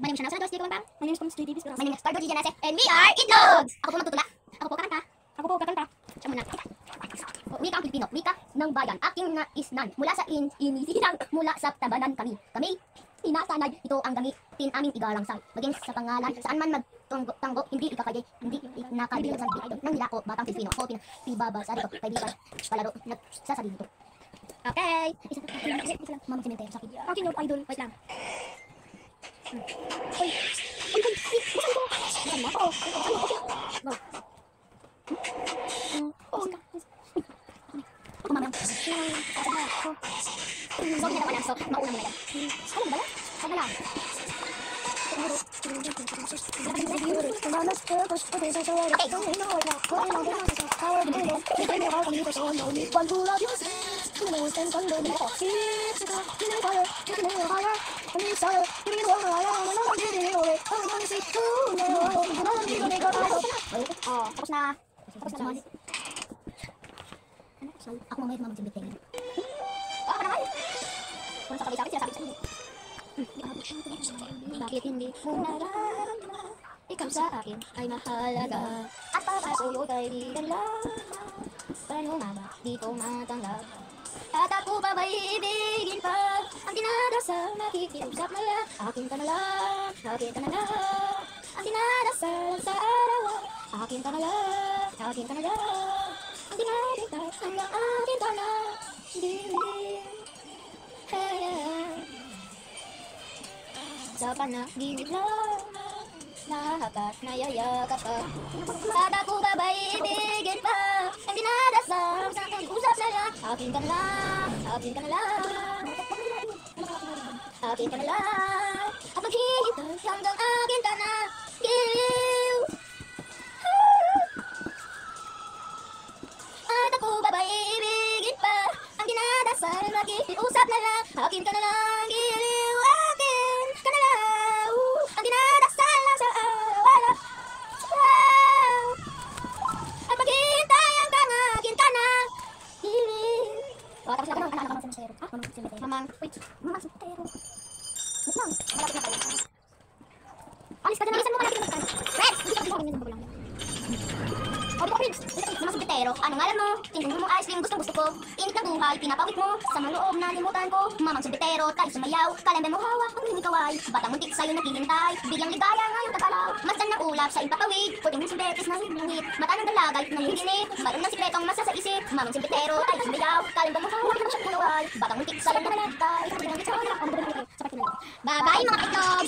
My name is Chanel Sanados, dito bang? My name is Tom's Davis. My name is Cardo G. Janase, and we are Itlogs! Ako po magtutula. Ako po kakanta. Ako po kakanta. Siya muna. Wika ang Pilipino, wika ng bayan, aking naisnan. Mula sa inisilang, mula sa tabanan kami. Kami, inasanay, ito ang gamitin aming igarangsay. Maging sa pangalan, saan man magtanggo, hindi ikakayay, hindi nakalibigan sa idol. Nang nila ko, batang Pilipino, ako pinibabasa rito, kaibigan, palaro, nagsasabi dito. Okay! Isa lang, mamang simentero sa akin. Akin yung idol. Wait lang. Uy! Uy! Uy! Bukan ko! Bukan mo ako! Go! Ako mamang. Sorry na pala. So, mauna mo na yan. Alam ba yan? Saan na lang? Oh, tapos na. Tapos na. Ako mamaya mamagsimbit tayo. Oh, ka naman! Kung sa kabisa, sinasabi sa hindi. Bakit hindi mo nararamdaman? Ikaw sa akin ay mahalaga. At papasuyo kaibigan lang. Paano nga ba di ko matanggap? At ako pa ba'y ibigin pa? Ang dinadasal, nakikiusap na lang. Akin ka na lang, akin ka na lang. Ang dinadasal sa araw, akin ka na lang, akin ka na lang. Ang dinadasal hanggang akin ka na. Sa panaginip lang, lahat nayayakap ka. At ako ba ba'y ibigin pa? Ang dinadasal sa usap na lang. Akin ka na lang, akin ka na lang. Akin ka na lang. At maghihintay hanggang akin ka na. Giliw. At ako ba ba'y ibigin pa? Ang dinadasal makikiusap na lang. Akin ka na lang, giliw. Akin ka na lang. Ang dinadasal lang sa araw-araw. At maghihintay hanggang akin ka na. Giliw. Oh, tapos na ka nang mamang simentero. Ha? Mamang simentero. Mamang, wait. Mamang simentero. Wait lang. Malapit na kayo. Alis ka dyan. Alisan mo malapit na kayo. Red! Hindi ka pinahawin yung bago lang. O, di ba, Prince? Mamang simentero. Anong ngalan mo? Tingin mo ice cream. Gustong gusto ko. Init ng buhay. Pinapawit mo. Sa mga loob na limutan ko. Mamang simentero. Tayo sumayaw. Kalembe mo hawak. Ang hindi kaway. Batang muntik sa'yo naghihintay. Bigyang ligaya ngayong tagalaw. Masdan ng ulap sa impapawid. Puting simbetes na hingit. Mata ng dalagay na hihinit. Baron ng sikretong masa sa isip. Mamang simentero. Tayo sumayaw. Kalembe mo hawak. Ang siyang kulaway. Batang muntik sa'yo naghihintay. Bigyang ligaya. Bye-bye mga itlog.